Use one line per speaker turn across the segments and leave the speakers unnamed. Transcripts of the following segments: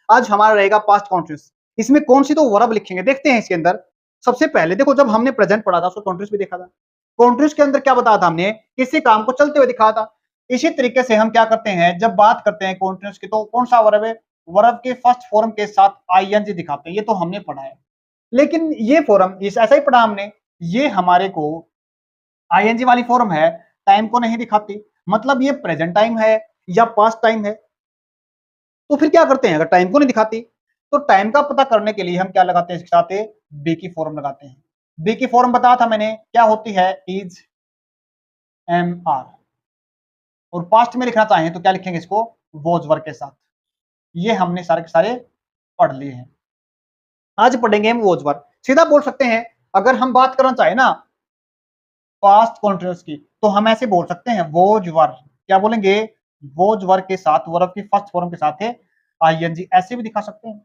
आज हमारा रहेगा पास्ट कॉन्टिन्यूस। इसमें कौन सी तो वर्ब लिखेंगे, देखते हैं इसके अंदर। सबसे पहले देखो, जब हमने प्रेजेंट पढ़ा था उसको कॉन्टिन्यूस भी देखा था। कॉन्टिन्यूस के अंदर क्या बताया था हमने, किसी काम को चलते हुए दिखाया था। इसी तरीके से हम क्या करते हैं, जब बात करते हैं कॉन्टिन्यूस की, तो कौन सा वर्ब है, वर्ब के फर्स्ट फॉर्म के साथ आईएनजी दिखाते हैं। ये तो हमने पढ़ा है, लेकिन ये फॉर्म इस ऐसा ही पढ़ा हमने, ये हमारे को आईएनजी वाली फॉर्म है, टाइम को नहीं दिखाती। मतलब ये प्रेजेंट टाइम है या पास्ट टाइम है। तो फिर क्या करते हैं, अगर टाइम को नहीं दिखाती तो टाइम का पता करने के लिए हम क्या लगाते हैं, इसके साथ बी की फॉर्म लगाते हैं। बी की फॉर्म बताया था मैंने, क्या होती है, इज एम आर। और पास्ट में लिखना चाहें तो क्या लिखेंगे इसको, वॉज वर्क के साथ। ये हमने सारे के सारे पढ़ लिए हैं। आज पढ़ेंगे हम वॉज वर्क। सीधा बोल सकते हैं, अगर हम बात करना चाहें ना पास्ट कॉन्टिन्यूस की, तो हम ऐसे बोल सकते हैं वॉज वर्क। क्या बोलेंगे, वॉज वर्क के साथ वर्ब की फर्स्ट फॉर्म के साथ है आईएनजी। ऐसे भी दिखा सकते हैं,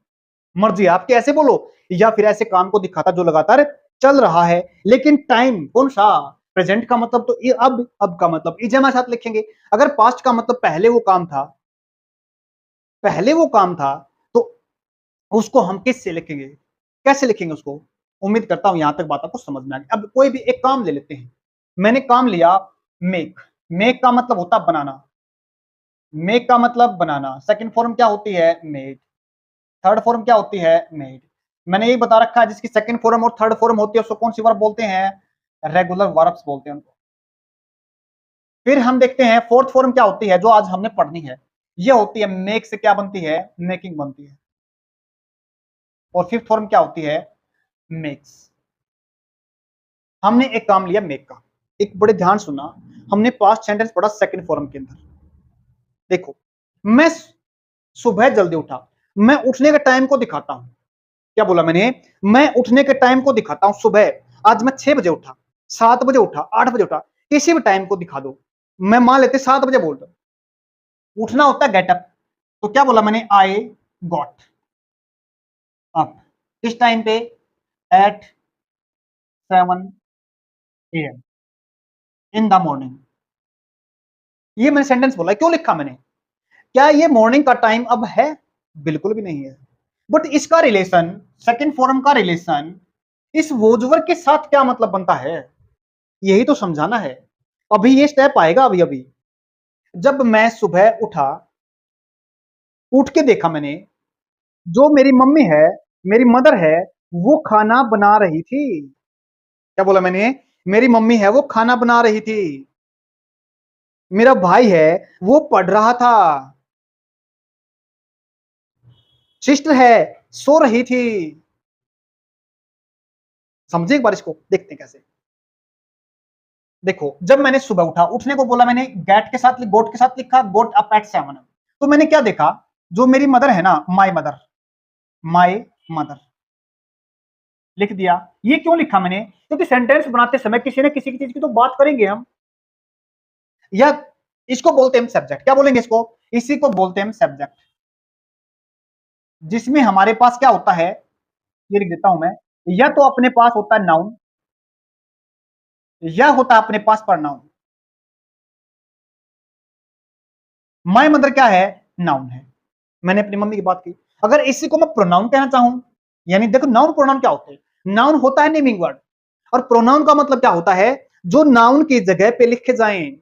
मर्जी आपके, ऐसे बोलो या फिर ऐसे काम को दिखाता जो लगातार चल रहा है। लेकिन टाइम कौन सा, प्रेजेंट का मतलब तो अब का मतलब इज हमारे साथ लिखेंगे। अगर पास्ट का मतलब पहले वो काम था, पहले वो काम था, तो उसको हम किससे लिखेंगे, कैसे लिखेंगे उसको। उम्मीद करता हूं यहां तक बात आपको समझ में आ गई। अब कोई भी एक काम ले लेते हैं, मैंने काम लिया मेक। मेक का मतलब होता है बनाना, मेक का मतलब बनाना। सेकंड फॉर्म क्या होती है, मेड। थर्ड फॉर्म क्या होती है, मेड। मैंने यही बता रखा है, जिसकी सेकंड फॉर्म और थर्ड फॉर्म होती है उसको कौन सी वर्ब बोलते हैं, रेगुलर वर्ब्स बोलते हैं उनको। फिर हम देखते हैं फोर्थ फॉर्म क्या होती है, जो आज हमने पढ़नी है। ये होती है मेक से क्या बनती है, मेकिंग बनती है। और फिफ्थ फॉर्म क्या होती है, मेक्स। हमने एक काम लिया मेक का, एक बड़े ध्यान सुनना, हमने पास्ट सेंटेंस पढ़ा सेकंड फॉर्म के अंदर। देखो, मैं सुबह जल्दी उठा, मैं उठने के टाइम को दिखाता हूं। क्या बोला मैंने, मैं उठने के टाइम को दिखाता हूं सुबह। आज मैं 6 बजे उठा, 7 बजे उठा, 8 बजे उठा, किसी भी टाइम को दिखा दो। मैं मान लेते 7 बजे बोल रहा, उठना होता है गेटअप। तो क्या बोला मैंने, आई गॉट अप। किस टाइम पे, at 7 AM in the morning. ये मैंने सेंटेंस बोला, क्यों लिखा मैंने, क्या ये मॉर्निंग का टाइम अब है, बिल्कुल भी नहीं है। बट इसका रिलेशन, सेकंड फॉर्म का रिलेशन इस वोजवर के साथ क्या मतलब बनता है, यही तो समझाना है। अभी ये स्टेप आएगा, अभी अभी। जब मैं सुबह उठा, उठ के देखा मैंने, जो मेरी मम्मी है, मेरी मदर है, वो खाना बना रही थी। क्या बोला मैंने, मेरी मम्मी है वो खाना बना रही थी। मेरा भाई है वो पढ़ रहा था। सिस्टर है सो रही थी। समझे एक बार, इसको देखते हैं कैसे। देखो, जब मैंने सुबह उठा, उठने को बोला मैंने, गेट के साथ गोट के साथ लिखा, गोट अप एट 7। तो मैंने क्या देखा, जो मेरी मदर है ना, माई मदर, माई मदर लिख दिया। ये क्यों लिखा मैंने, क्योंकि सेंटेंस बनाते समय किसी न किसी की चीज की तो बात करेंगे हम। या इसको बोलते हैं सब्जेक्ट। क्या बोलेंगे इसको, इसी को बोलते हैं सब्जेक्ट, जिसमें हमारे पास क्या होता है, ये लिख देता हूं मैं, या तो अपने पास होता है नाउन, या होता है अपने पास प्रोनाउन। माय मदर क्या है, नाउन है, मैंने अपनी मम्मी की बात की। अगर इसी को मैं प्रोनाउन कहना चाहूं, यानी देखो नाउन प्रोनाउन क्या होते हैं, नाउन होता है नेमिंग वर्ड, और प्रोनाउन का मतलब क्या होता है, जो नाउन की जगह पे लिखे जाएं।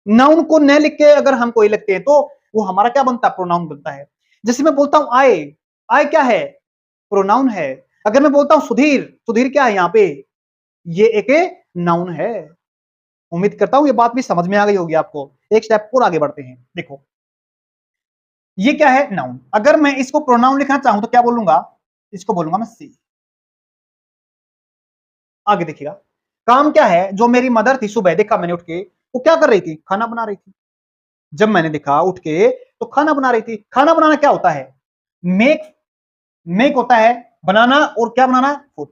नाउन को न लिख के अगर हम कोई लिखते हैं तो वो हमारा क्या बनता है, प्रोनाउन बनता है। जैसे मैं बोलता हूं आए, आए क्या है, प्रोनाउन है। अगर मैं बोलता हूं सुधीर, सुधीर क्या है यहाँ पे, ये एक नाउन है। उम्मीद करता हूं ये बात भी समझ में आ गई होगी आपको। एक स्टेप और आगे बढ़ते हैं। देखो, ये क्या है, नाउन। अगर मैं इसको प्रोनाउन लिखना चाहूं तो क्या बोलूंगा, इसको बोलूंगा मैं सी। आगे देखिएगा, काम क्या है, जो मेरी मदर थी, सुबह देखा मैंने उठ के, वो क्या कर रही थी, खाना बना रही थी। जब मैंने देखा उठ के तो खाना बना रही थी। खाना बनाना क्या होता है, मेक। मेक होता है बनाना, और क्या बनाना, फूड।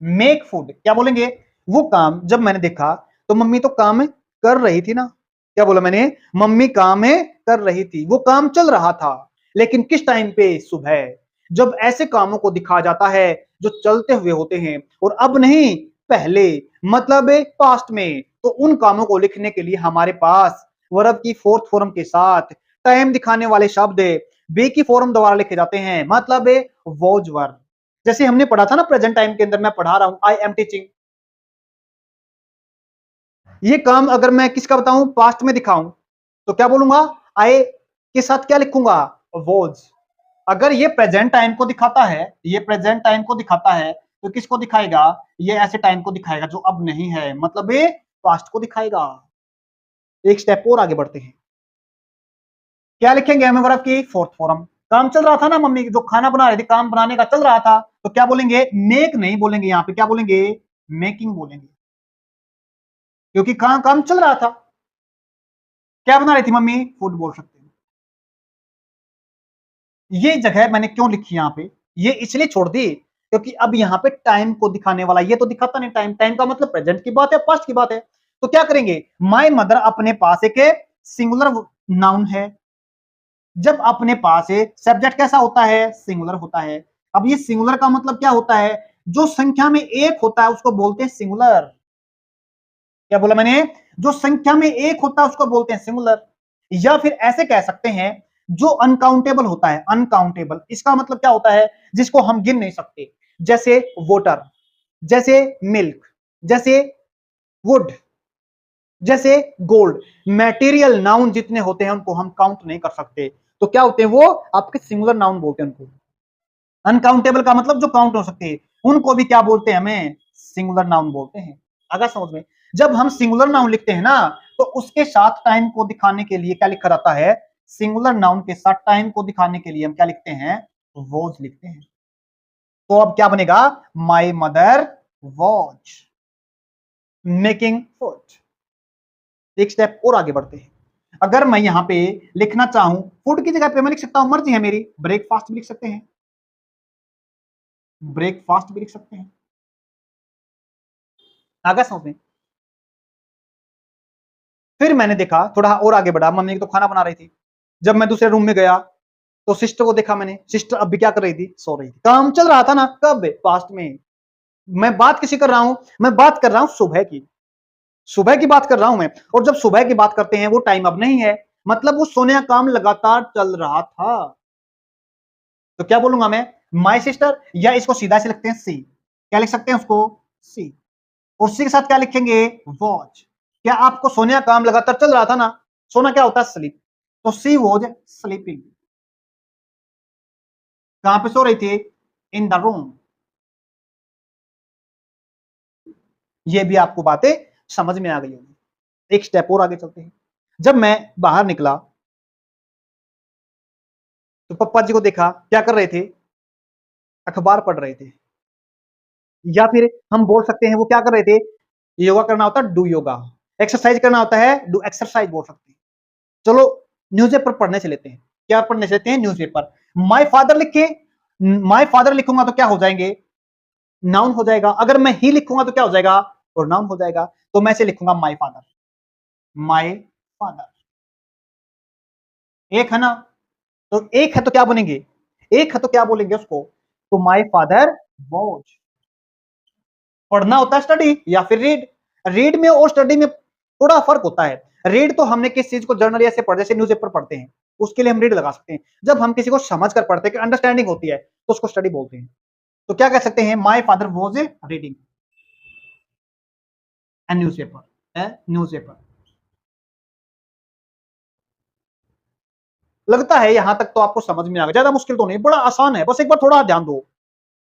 मेक फूड क्या बोलेंगे, वो काम जब मैंने देखा तो मम्मी तो काम कर रही थी ना। क्या बोला मैंने, मम्मी काम कर रही थी, वो काम चल रहा था। लेकिन किस टाइम पे, सुबह। जब ऐसे कामों को दिखाया जाता है जो चलते हुए होते हैं और अब नहीं, पहले, मतलब पास्ट में, तो उन कामों को लिखने के लिए हमारे पास वर्ब की फोर्थ फॉर्म के साथ टाइम दिखाने वाले शब्द बी की फॉर्म दोबारा लिखे जाते हैं, मतलब वॉज वर। जैसे हमने पढ़ा था ना प्रेजेंट टाइम के अंदर, मैं पढ़ा रहा हूं आई एम टीचिंग, ये काम अगर मैं किसका बताऊं, पास्ट में दिखाऊं, तो क्या बोलूंगा, आई के साथ क्या लिखूंगा, वॉज। अगर ये प्रेजेंट टाइम को दिखाता है, ये प्रेजेंट टाइम को दिखाता है, तो किसको दिखाएगा, ये ऐसे टाइम को दिखाएगा जो अब नहीं है, मतलब ये पास्ट को दिखाएगा। एक स्टेप और आगे बढ़ते हैं, क्या लिखेंगे हमें वर्ब की फोर्थ फॉर्म। काम चल रहा था ना, मम्मी जो खाना बना रही थी, काम बनाने का चल रहा था, तो क्या बोलेंगे, मेक नहीं बोलेंगे, यहां पे क्या बोलेंगे, मेकिंग बोलेंगे, क्योंकि काम चल रहा था। क्या बना रही थी मम्मी, फूड बोल सकते हैं। ये जगह मैंने क्यों लिखी यहां पे, ये इसलिए छोड़ दी क्योंकि अब यहां पे टाइम को दिखाने वाला, ये तो दिखाता नहीं टाइम, टाइम का मतलब प्रेजेंट की बात है, पास्ट की बात है। तो क्या करेंगे, माय मदर अपने पास एक सिंगुलर नाउन है, जब अपने पास है सब्जेक्ट कैसा होता है, सिंगुलर होता है। अब ये सिंगुलर का मतलब क्या होता है, जो संख्या में एक होता है उसको बोलते हैं सिंगुलर। क्या बोला मैंने, जो संख्या में एक होता है उसको बोलते हैं सिंगुलर। या फिर ऐसे कह सकते हैं, जो अनकाउंटेबल होता है, अनकाउंटेबल इसका मतलब क्या होता है, जिसको हम गिन नहीं सकते, जैसे वोटर, जैसे मिल्क, जैसे वुड, जैसे गोल्ड। मैटेरियल नाउन जितने होते हैं उनको हम काउंट नहीं कर सकते, तो क्या होते हैं वो आपके सिंगुलर नाउन बोलते हैं उनको। अनकाउंटेबल का मतलब जो काउंट हो सकते हैं, उनको भी क्या बोलते हैं, हमें सिंगुलर नाउन बोलते हैं। अगर समझ में, जब हम सिंगुलर नाउन लिखते हैं ना, तो उसके साथ टाइम को दिखाने के लिए क्या लिखा रहता है, सिंगुलर नाउन के साथ टाइम को दिखाने के लिए हम क्या लिखते हैं, वॉज लिखते हैं। तो अब क्या बनेगा, my mother watch making food. एक स्टेप और आगे बढ़ते हैं, अगर मैं यहां पे लिखना चाहूं, फूड की जगह पे मैं लिख सकता हूं, मर्जी है मेरी, ब्रेकफास्ट भी लिख सकते हैं, ब्रेकफास्ट भी लिख सकते हैं। आगे समझ में, फिर मैंने देखा थोड़ा और आगे बढ़ा, मम्मी तो खाना बना रही थी, जब मैं दूसरे रूम में गया तो सिस्टर को देखा मैंने, सिस्टर अब भी क्या कर रही थी, सो रही थी। काम चल रहा था ना, कब, पास्ट में। मैं बात किसी कर रहा हूं, मैं बात कर रहा हूं सुबह की, सुबह की बात कर रहा हूं मैं। और जब सुबह की बात करते हैं वो टाइम अब नहीं है, मतलब वो सोने का काम लगातार चल रहा था। तो क्या बोलूंगा मैं, माय सिस्टर, या इसको सीधा से लिखते हैं सी, क्या लिख सकते हैं उसको, सी। और सी के साथ क्या लिखेंगे, वॉच। क्या आपको सोने का काम लगातार चल रहा था ना, सोना क्या होता है, स्लीप, तो सी वॉज स्लीपिंग। कहां पे सो रही थी, इन द रूम। ये भी आपको बातें समझ में आ गई होगी। एक स्टेप और आगे चलते हैं, जब मैं बाहर निकला तो पप्पा जी को देखा क्या कर रहे थे, अखबार पढ़ रहे थे। या फिर हम बोल सकते हैं वो क्या कर रहे थे, योगा करना होता है डू योगा, एक्सरसाइज करना होता है डू एक्सरसाइज बोल सकते हैं। चलो न्यूज़पेपर पढ़ने से लेते हैं, क्या पढ़ने से लेते हैं, न्यूज़पेपर। माय फादर लिखे, माय फादर लिखूंगा तो क्या हो जाएंगे, नाउन हो जाएगा। अगर मैं ही लिखूंगा तो क्या हो जाएगा, और नाउन हो जाएगा। तो मैं से लिखूंगा माय फादर, माय फादर। एक है ना, तो एक है तो क्या बनेंगे, एक है तो क्या बोलेंगे उसको, तो माय फादर वॉच। पढ़ना होता है स्टडी या फिर रीड, रीड में और स्टडी में थोड़ा फर्क होता है। रीड तो हमने किस चीज को जर्नल ऐसे पढ़, जैसे न्यूज़पेपर पढ़ते हैं, उसके लिए हम रीड लगा सकते हैं। जब हम किसी को समझ कर पढ़ते हैं, अंडरस्टैंडिंग होती है, तो उसको स्टडी बोलते हैं। तो क्या कह सकते हैं, my father was a reading A newspaper, A newspaper. लगता है यहां तक तो आपको समझ में आ गया, ज्यादा मुश्किल तो नहीं, बड़ा आसान है, बस एक बार थोड़ा ध्यान दो,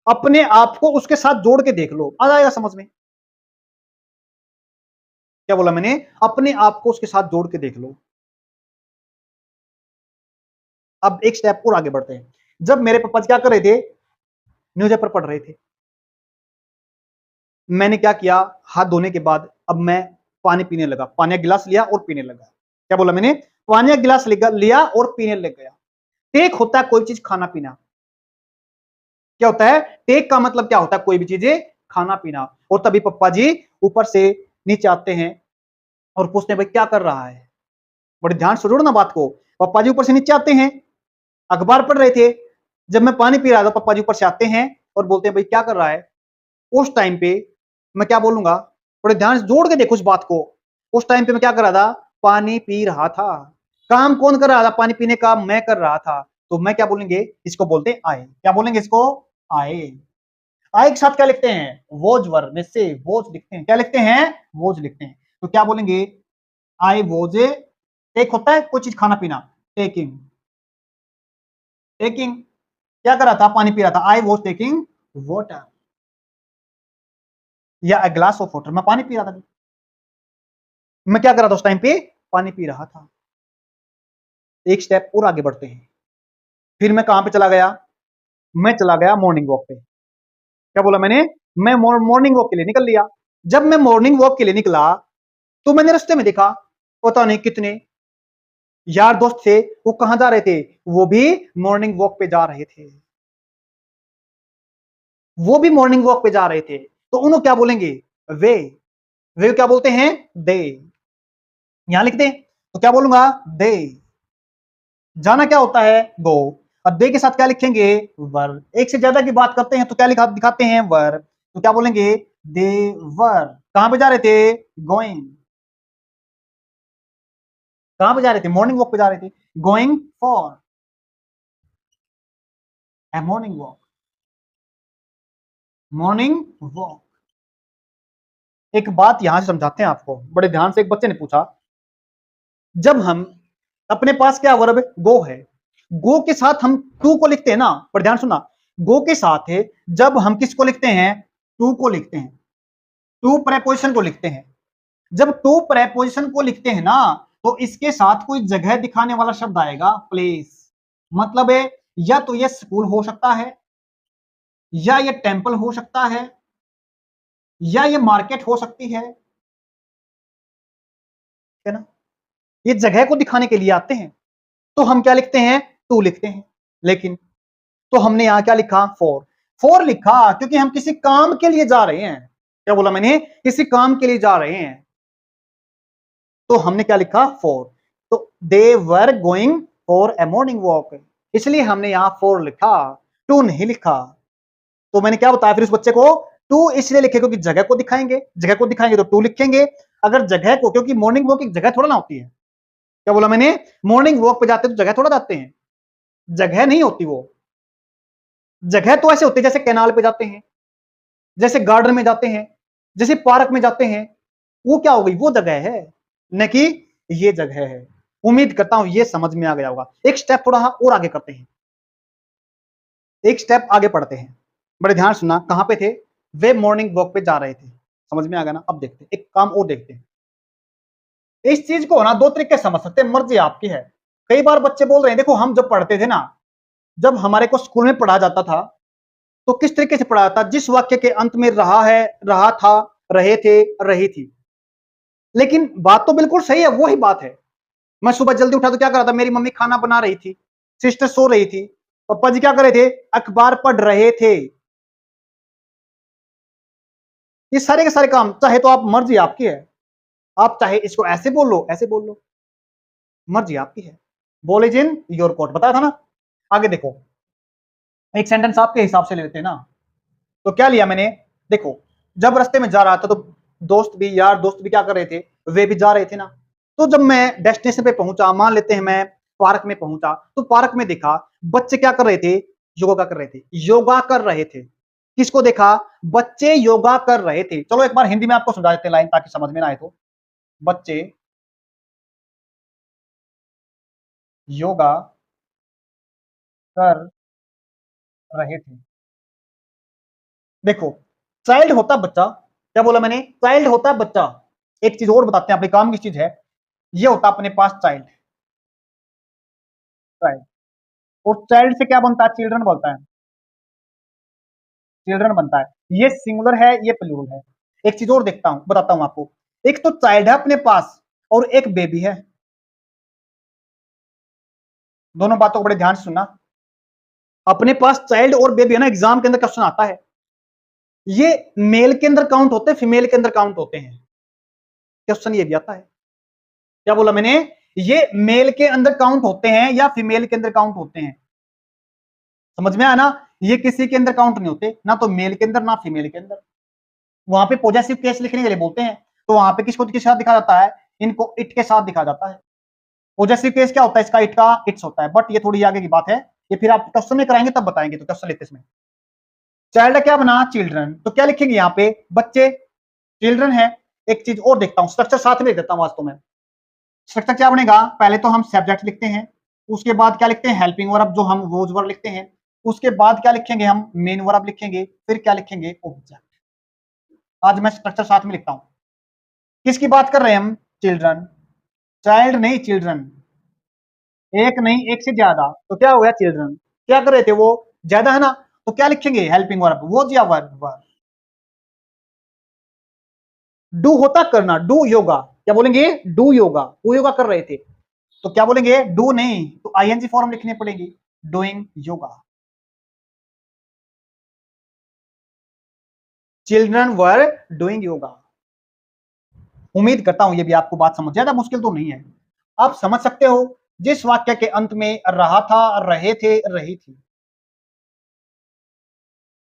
अपने आप को उसके साथ जोड़ के देख लो, आ जाएगा समझ में। क्या बोला मैंने, अपने आप को उसके साथ जोड़ के देख लो। अब एक स्टेप और आगे बढ़ते हैं, जब मेरे पापा क्या कर रहे थे, न्यूज़पेपर पढ़ रहे थे, मैंने क्या किया, हाथ धोने के बाद अब मैं पानी पीने लगा, पानी का गिलास लिया और पीने लगा। क्या बोला मैंने, पानी का गिलास लिया और पीने लग गया। टेक होता है कोई चीज खाना पीना, क्या होता है, टेक का मतलब क्या होता है, कोई भी चीजें खाना पीना। और तभी पप्पा जी ऊपर से नीचे आते हैं और पूछते हैं भाई क्या कर रहा है, बड़े ध्यान से जोड़ो ना बात को। पप्पा जी ऊपर से नीचे आते हैं, अखबार पढ़ रहे थे, जब मैं पानी पी रहा था पप्पा जी ऊपर से आते हैं और बोलते हैं भाई क्या कर रहा है। उस टाइम पे मैं क्या बोलूंगा, थोड़े ध्यान से जोड़ के देखो इस बात को। उस टाइम पे मैं क्या कर रहा था, पानी पी रहा था। काम कौन कर रहा था, पानी पीने का मैं कर रहा था। तो मैं क्या बोलेंगे, इसको बोलते हैं आए। क्या बोलेंगे इसको, आए। आए के साथ क्या लिखते हैं, वोज वर्ब में से वोज लिखते हैं। क्या लिखते हैं, वोज लिखते हैं। तो क्या बोलेंगे, आई वोज ए, टेक होता है कोई चीज खाना पीना, टेकिंग, टेकिंग क्या कर रहा था, पानी पी रहा था, आई वॉज टेकिंग वाटर, या अ ग्लास ऑफ वाटर, मैं पानी पी रहा था, मैं क्या कर रहा था उस टाइम पे, पानी पी रहा था। एक स्टेप और आगे बढ़ते हैं, फिर मैं कहां पे चला गया, मैं चला गया मॉर्निंग वॉक पे। क्या बोला मैंने, मैं मॉर्निंग वॉक के लिए निकल लिया। जब मैं मॉर्निंग वॉक के लिए निकला तो मैंने रास्ते में देखा पता नहीं कितने यार दोस्त थे, वो कहां जा रहे थे, वो भी मॉर्निंग वॉक पे जा रहे थे, वो भी मॉर्निंग वॉक पे जा रहे थे। तो उन्होंने क्या बोलेंगे, वे, वे क्या बोलते हैं, दे। यहां लिख दे तो क्या बोलूंगा, दे। जाना क्या होता है, गो। अब दे के साथ क्या लिखेंगे, वर। एक से ज्यादा की बात करते हैं तो क्या लिखा दिखाते हैं, वर। तो क्या बोलेंगे, दे वर। कहां पे जा रहे थे, गोइंग। कहां पे जा रहे थे, मॉर्निंग वॉक पे जा रहे थे, going for a morning walk, morning walk. एक बात यहां से समझाते हैं आपको बड़े ध्यान से। एक बच्चे ने पूछा, जब हम अपने पास क्या वर्ब गो है, गो के साथ हम टू को लिखते हैं ना, पर ध्यान सुनना, गो के साथ है जब हम किसको लिखते हैं, टू को लिखते हैं, टू प्रेपोजिशन को लिखते हैं। जब टू प्रेपोजिशन को लिखते हैं ना, तो इसके साथ कोई जगह दिखाने वाला शब्द आएगा, प्लेस। मतलब है या तो ये स्कूल हो सकता है, या ये टेंपल हो सकता है, या ये मार्केट हो सकती है ना। ये जगह को दिखाने के लिए आते हैं, तो हम क्या लिखते हैं, टू लिखते हैं। लेकिन तो हमने यहां क्या लिखा, फोर। फोर लिखा क्योंकि हम किसी काम के लिए जा रहे हैं। क्या बोला मैंने, किसी काम के लिए जा रहे हैं, तो हमने क्या लिखा, फोर। तो they were going for a morning walk, इसलिए हमने यहां फोर लिखा, टू नहीं लिखा। तो मैंने क्या बताया फिर उस बच्चे को, टू इसलिए लिखे क्योंकि जगह को दिखाएंगे, जगह को दिखाएंगे तो टू लिखेंगे। अगर जगह को, क्योंकि मॉर्निंग वॉक एक जगह थोड़ा ना होती है। क्या बोला मैंने, मॉर्निंग वॉक पे जाते हैं तो जगह थोड़ा जाते हैं, जगह नहीं होती वो। जगह तो ऐसे होती है जैसे कैनाल पे जाते हैं, जैसे गार्डन में जाते हैं, जैसे पार्क में जाते हैं, वो क्या हो गई, वो जगह है, न कि ये जगह है। उम्मीद करता हूं ये समझ में आ गया होगा। एक स्टेप थोड़ा और आगे करते हैं, एक स्टेप आगे पढ़ते हैं। बड़े ध्यान सुनना, कहां पे थे, वे मॉर्निंग वॉक पे जा रहे थे। समझ में आ गया ना। अब देखते हैं एक काम और देखते हैं। इस चीज को ना दो तरीके से समझ सकते हैं, मर्जी आपकी है। कई बार बच्चे बोल रहे हैं, देखो हम जब पढ़ते थे ना, जब हमारे को स्कूल में पढ़ा जाता था, तो किस तरीके से पढ़ा जाता, जिस वाक्य के अंत में रहा है, रहा था, रहे थे, रही थी। लेकिन बात तो बिल्कुल सही है, वही बात है। मैं सुबह जल्दी उठा तो क्या कर रहा था, मेरी मम्मी खाना बना रही थी, सिस्टर सो रही थी, पापा जी क्या कर रहे थे, अखबार पढ़ रहे थे। ये सारे के सारे काम, चाहे तो आप, मर्जी आपकी है, आप चाहे इसको ऐसे बोल लो, ऐसे बोल लो, मर्जी आपकी है। Ball is in your court, बताया था ना। आगे देखो, एक सेंटेंस आपके हिसाब से ले लेते हैं ना। तो क्या लिया मैंने, देखो, जब रास्ते में जा रहा था तो दोस्त भी, यार दोस्त भी क्या कर रहे थे, वे भी जा रहे थे ना। तो जब मैं डेस्टिनेशन पे पहुंचा, मान लेते हैं मैं पार्क में पहुंचा, तो पार्क में देखा बच्चे क्या कर रहे थे, योगा कर रहे थे, योगा कर रहे थे। किसको देखा, बच्चे योगा कर रहे थे। चलो एक बार हिंदी में आपको समझा देते हैं लाइन, ताकि समझ में ना आए तो। बच्चे योगा कर रहे थे। देखो, चाइल्ड होता बच्चा, क्या बोला मैंने, चाइल्ड होता बच्चा। एक चीज और बताते हैं, अपने काम की चीज है, ये होता अपने पास चाइल्ड, चाइल्ड। और चाइल्ड से क्या बनता है, चिल्ड्रन बनता है, चिल्ड्रन बनता है। ये सिंगुलर है, ये प्लूरल है। एक चीज और देखता हूं, बताता हूं आपको। एक तो चाइल्ड है अपने पास, और एक बेबी है। दोनों बातों को बड़े ध्यान से सुनना। अपने पास चाइल्ड और बेबी है ना, एग्जाम के अंदर क्वेश्चन आता है, ये मेल के अंदर काउंट होते हैं, फीमेल के अंदर काउंट होते हैं, क्वेश्चन ये भी आता है। क्या बोला मैंने, ये मेल के अंदर काउंट होते हैं या फीमेल के अंदर काउंट होते हैं। समझ में आया ना, ये किसी के अंदर काउंट नहीं होते, ना तो मेल के अंदर ना फीमेल के अंदर। वहां पे पॉजेसिव केस लिखने के लिए बोलते हैं, तो वहां पे किसको किसके साथ दिखा जाता है, इनको इट के साथ दिखा जाता है। पॉजेसिव केस क्या होता है इसका, इट का इट्स होता है, बट ये थोड़ी आगे की बात है। ये फिर आप क्वेश्चन में कराएंगे तब बताएंगे, तो क्वेश्चन लेते इसमें। चाइल्ड क्या बना, चिल्ड्रन, तो क्या लिखेंगे यहाँ पे, बच्चे, चिल्ड्रन है। एक चीज और देखता हूं, स्ट्रक्चर साथ में लिख देता हूं वास्तव में। स्ट्रक्चर क्या बनेगा, पहले तो हम सब्जेक्ट लिखते हैं, उसके बाद क्या लिखते हैं, हेल्पिंग वर्ब, जो हम वोज वर्ब लिखते हैं, उसके बाद क्या लिखेंगे हम, मेन वर्ब लिखेंगे, फिर क्या लिखेंगे, ऑब्जेक्ट। आज मैं स्ट्रक्चर साथ में लिखता हूं। किसकी बात कर रहे हैं हम, चिल्ड्रन, चाइल्ड नहीं चिल्ड्रन, एक नहीं एक से ज्यादा, तो क्या हो गया चिल्ड्रन। क्या कर रहे थे वो, ज्यादा है ना, तो क्या लिखेंगे, हेल्पिंग वर्ब, वो या वर्ब। डू होता करना, डू योगा, क्या बोलेंगे, डू योगा, वो योगा कर रहे थे, तो क्या बोलेंगे, डू नहीं, तो आईएनजी फॉर्म लिखने पड़ेगी, doing yoga. Children were doing yoga. उम्मीद करता हूं ये भी आपको बात समझ, ज्यादा मुश्किल तो नहीं है, आप समझ सकते हो। जिस वाक्य के अंत में रहा था, रहे थे, रही थी,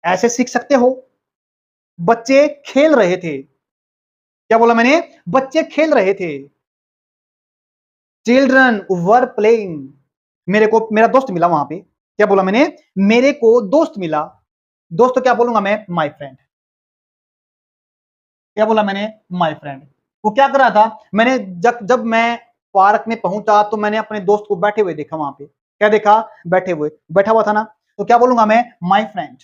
ऐसे सीख सकते हो। बच्चे खेल रहे थे, क्या बोला मैंने, बच्चे खेल रहे थे। चिल्ड्रन वर प्लेइंग, मेरे को मेरा दोस्त मिला वहां पे, क्या बोला मैंने, मेरे को दोस्त मिला। दोस्त क्या बोलूंगा मैं, माय फ्रेंड। क्या बोला मैंने, माय फ्रेंड। वो क्या कर रहा था, मैंने जब मैं पार्क में पहुंचा तो मैंने अपने दोस्त को बैठे हुए देखा वहां पे, क्या देखा, बैठे हुए, बैठा हुआ था ना, तो क्या बोलूंगा मैं, माय फ्रेंड।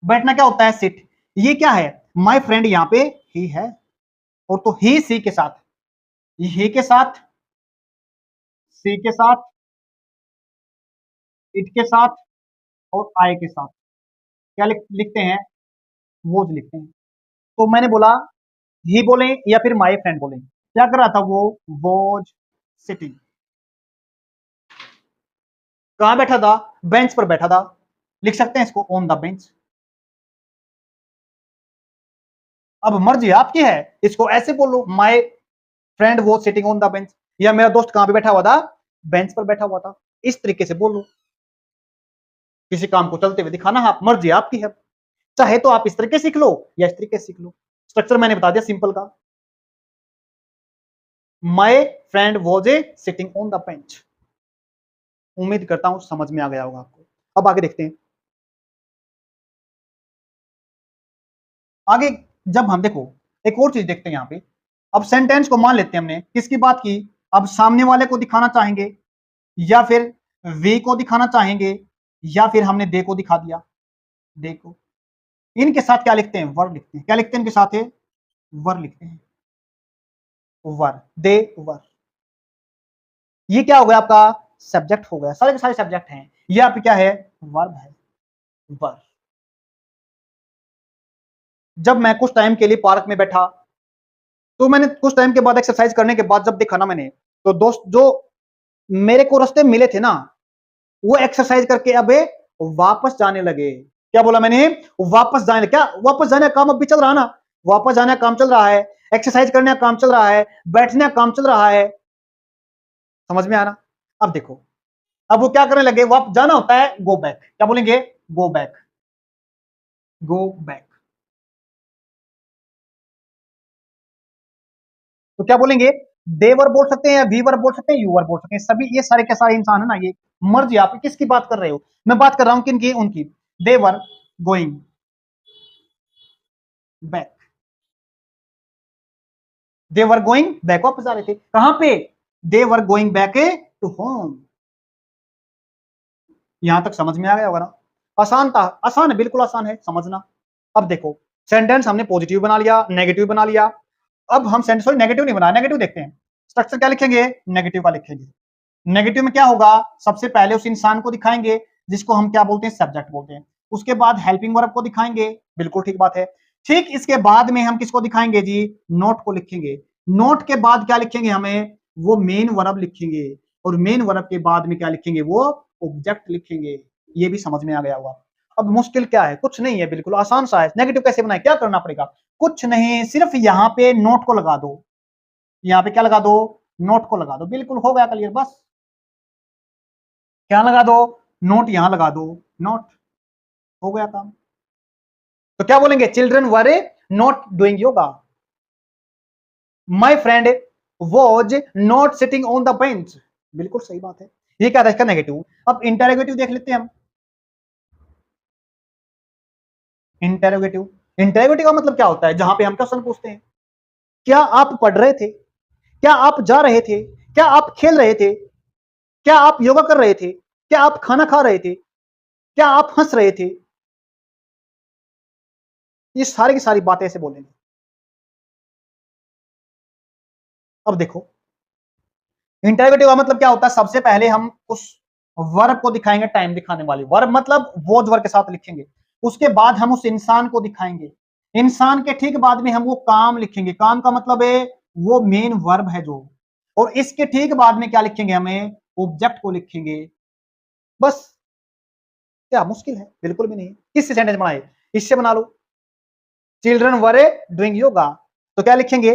बैठना क्या होता है, सिट, ये क्या है, माय फ्रेंड, यहाँ पे ही है, और तो ही सी के साथ, ही के साथ, सी के साथ, इट के साथ, और आई के साथ, क्या लिखते हैं, वो लिखते हैं। तो मैंने बोला ही बोले या फिर माय फ्रेंड बोले, क्या कर रहा था वो, वॉज सिटिंग, कहां बैठा था, बेंच पर बैठा था, लिख सकते हैं इसको, ऑन द बेंच। अब मर्जी आपकी है, इसको ऐसे बोलो, माय फ्रेंड वो सिटिंग ऑन द बेंच, या मेरा दोस्त कहां पे बैठा हुआ था, बेंच पर बैठा हुआ था, इस तरीके से बोलो। किसी काम को चलते हुए दिखाना, आप मर्जी आपकी है, चाहे तो आप इस तरीके सीख लो या इस तरीके सीख लो। स्ट्रक्चर मैंने बता दिया सिंपल का, my friend was a sitting on the bench. उम्मीद करता हूं समझ में आ गया होगा आपको। अब आगे देखते हैं, आगे जब हम देखो, एक और चीज देखते हैं यहाँ पे। अब सेंटेंस को मान लेते हैं हमने किसकी बात की, अब सामने वाले को दिखाना चाहेंगे, या फिर वे को दिखाना चाहेंगे, या फिर हमने दे को दिखा दिया, देखो इनके साथ क्या लिखते हैं, वर लिखते हैं, क्या लिखते हैं इनके साथ है, वर लिखते हैं, वर, दे वर। ये क्या हो गया आपका, सब्जेक्ट हो गया, सारे के सारे सब्जेक्ट हैं, ये आपका क्या है, वर्ब है, वर। जब मैं कुछ टाइम के लिए पार्क में बैठा, तो मैंने कुछ टाइम के बाद एक्सरसाइज करने के बाद जब देखा ना मैंने, तो दोस्त जो मेरे को रास्ते मिले थे ना, वो एक्सरसाइज करके अब वापस जाने लगे। क्या बोला मैंने, वापस जाने, क्या वापस जाने का काम अब भी चल रहा है ना, वापस जाने का काम चल रहा है, एक्सरसाइज करने का काम चल रहा है, बैठने का काम चल रहा है, समझ में आना। अब देखो, अब वो क्या करने लगे, वापस जाना होता है गो बैक, क्या बोलेंगे, गो बैक, गो बैक। तो क्या बोलेंगे, देवर बोल सकते हैं, या वीवर बोल सकते हैं, यूवर बोल सकते हैं, सभी ये सारे के सारे इंसान है ना, ये मर्जी आप किसकी बात कर रहे हो, मैं बात कर रहा हूं किनकी, उनकी। देवर गोइंग बैक, देवर गोइंग बैक, वापस आ रहे थे कहां पे, देवर गोइंग बैक टू होम। यहां तक समझ में आ गया होगा ना, आसान था, आसान है, बिल्कुल आसान है समझना। अब देखो, सेंटेंस हमने पॉजिटिव बना लिया, नेगेटिव बना लिया, अब हम सेंटेंस सॉरी नेगेटिव नहीं बनाया, नेगेटिव देखते हैं। स्ट्रक्चर क्या लिखेंगे, नेगेटिव का लिखेंगे। नेगेटिव में क्या होगा, सबसे पहले उस इंसान को दिखाएंगे जिसको हम क्या बोलते हैं, सब्जेक्ट बोलते हैं, उसके बाद हेल्पिंग वर्ब को दिखाएंगे, बिल्कुल ठीक बात है। ठीक इसके बाद में हम किसको दिखाएंगे जी, नोट को लिखेंगे। नोट के बाद क्या लिखेंगे हमें, वो मेन वर्ब लिखेंगे, और मेन वर्ब के बाद में क्या लिखेंगे, वो ऑब्जेक्ट लिखेंगे। ये भी समझ में आ गया होगा। अब मुश्किल क्या है, कुछ नहीं है, बिल्कुल आसान सा है। नेगेटिव कैसे बनाए, क्या करना पड़ेगा, कुछ नहीं, सिर्फ यहाँ पे नोट को लगा दो, यहाँ पे क्या लगा दो, नोट को लगा दो, बिल्कुल हो गया क्लियर। बस क्या लगा दो, नोट यहां लगा दो, नोट, हो गया काम। तो क्या बोलेंगे, children were not doing yoga, my friend was not sitting on the bench, बिल्कुल सही बात है। ये क्या था इसका नेगेटिव। अब इंटेरोगेटिव देख लेते हैं हम। इंटेरोगेटिव, इंटेरोगेटिव का मतलब क्या होता है, जहां पे हम क्वेश्चन पूछते हैं, क्या आप पढ़ रहे थे, क्या आप जा रहे थे, क्या आप खेल रहे थे, क्या आप योगा कर रहे थे, क्या आप खाना खा रहे थे, क्या आप हंस रहे थे। ये सारी की सारी बातें ऐसे बोलेंगे। अब देखो इंटेरोगेटिव का मतलब क्या होता है, सबसे पहले हम उस वर्ब को दिखाएंगे, टाइम दिखाने वाली वर्ब मतलब वो वर्ब के साथ लिखेंगे। उसके बाद हम उस इंसान को दिखाएंगे, इंसान के ठीक बाद में हम वो काम लिखेंगे, काम का मतलब है वो मेन वर्ब है जो, और इसके ठीक बाद में क्या लिखेंगे, हमें ऑब्जेक्ट को लिखेंगे। बस, क्या मुश्किल है, बिल्कुल भी नहीं। किससे सेंटेंस बनाए, इससे बना लो। चिल्ड्रन वर डूइंग योगा, तो क्या लिखेंगे,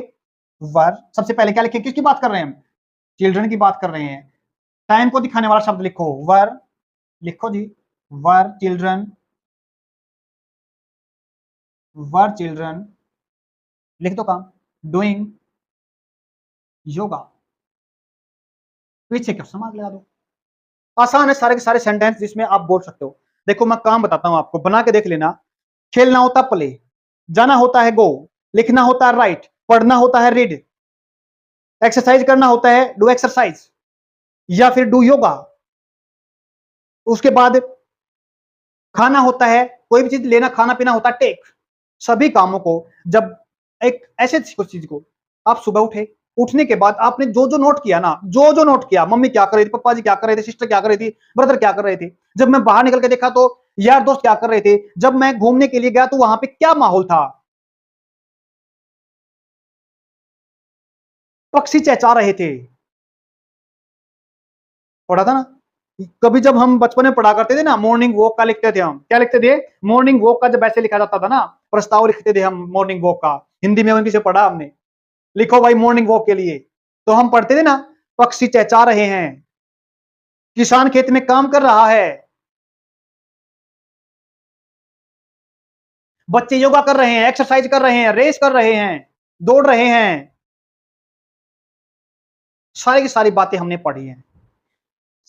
वर। सबसे पहले क्या लिखेंगे, किसकी बात कर रहे हैं हम, चिल्ड्रन की बात कर रहे हैं। टाइम को दिखाने वाला शब्द लिखो, वर लिखो जी, वर चिल्ड्रन, वर चिल्ड्रन लिख दो काम, डूइंग योगा, पीछे क्वेश्चन मार्क लगा दो। आसान है सारे के सारे सेंटेंस जिसमें आप बोल सकते हो। देखो मैं काम बताता हूं आपको, बना के देख लेना। खेलना होता प्ले, जाना होता है गो, लिखना होता है राइट, पढ़ना होता है रीड, एक्सरसाइज करना होता है डू एक्सरसाइज या फिर डू योगा। उसके बाद खाना होता है, कोई भी चीज लेना खाना पीना होता है टेक। सभी कामों को जब एक ऐसे कुछ चीज को, आप सुबह उठे, उठने के बाद आपने जो जो नोट किया ना, जो जो नोट किया, मम्मी क्या कर रही थी, पापा जी क्या कर रहे थे, सिस्टर क्या कर रही थी, ब्रदर क्या कर रहे थे, जब मैं बाहर निकल के देखा तो यार दोस्त क्या कर रहे थे, जब मैं घूमने के लिए गया तो वहां पे क्या माहौल था, पक्षी चहचहा रहे थे, पढ़ा था ना। कभी जब हम बचपन में पढ़ा करते थे ना, मॉर्निंग वॉक का लिखते थे हम, क्या लिखते थे, मॉर्निंग वॉक का जब ऐसे लिखा जाता था ना, प्रस्ताव लिखते थे हम मॉर्निंग वॉक का, हिंदी में उनकी से पढ़ा हमने, लिखो भाई मॉर्निंग वॉक के लिए, तो हम पढ़ते थे ना, पक्षी चहचहा रहे हैं, किसान खेत में काम कर रहा है, बच्चे योगा कर रहे हैं, एक्सरसाइज कर रहे हैं, रेस कर रहे हैं, दौड़ रहे हैं। सारी की सारी बातें हमने पढ़ी हैं।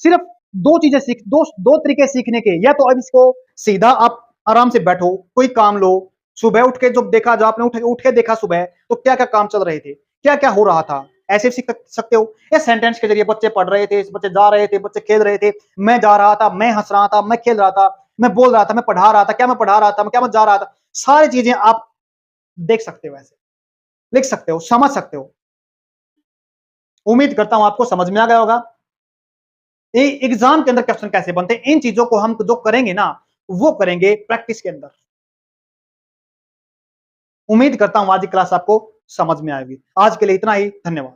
सिर्फ दो चीजें सीख, दो दो तरीके सीखने के, या तो अब इसको सीधा आप आराम से बैठो, कोई काम लो, सुबह उठ के जब देखा, जब आपने उठ के देखा सुबह, तो क्या क्या काम चल रहे थे, क्या क्या हो रहा था, ऐसे सीख सकते हो। या सेंटेंस के जरिए बच्चे पढ़ रहे थे, बच्चे जा रहे थे, बच्चे खेल रहे थे, मैं जा रहा था, मैं हंस रहा था, मैं खेल रहा था, मैं बोल रहा था, मैं पढ़ा रहा था, क्या मैं पढ़ा रहा था, क्या मैं जा रहा था, सारी चीजें आप देख सकते हो, ऐसे लिख सकते हो, समझ सकते हो। उम्मीद करता हूं आपको समझ में आ गया होगा एग्जाम के अंदर क्वेश्चन कैसे बनते हैं। इन चीजों को हम जो करेंगे ना, वो करेंगे प्रैक्टिस के अंदर। उम्मीद करता हूं आज की क्लास आपको समझ में आएगी। आज के लिए इतना ही, धन्यवाद।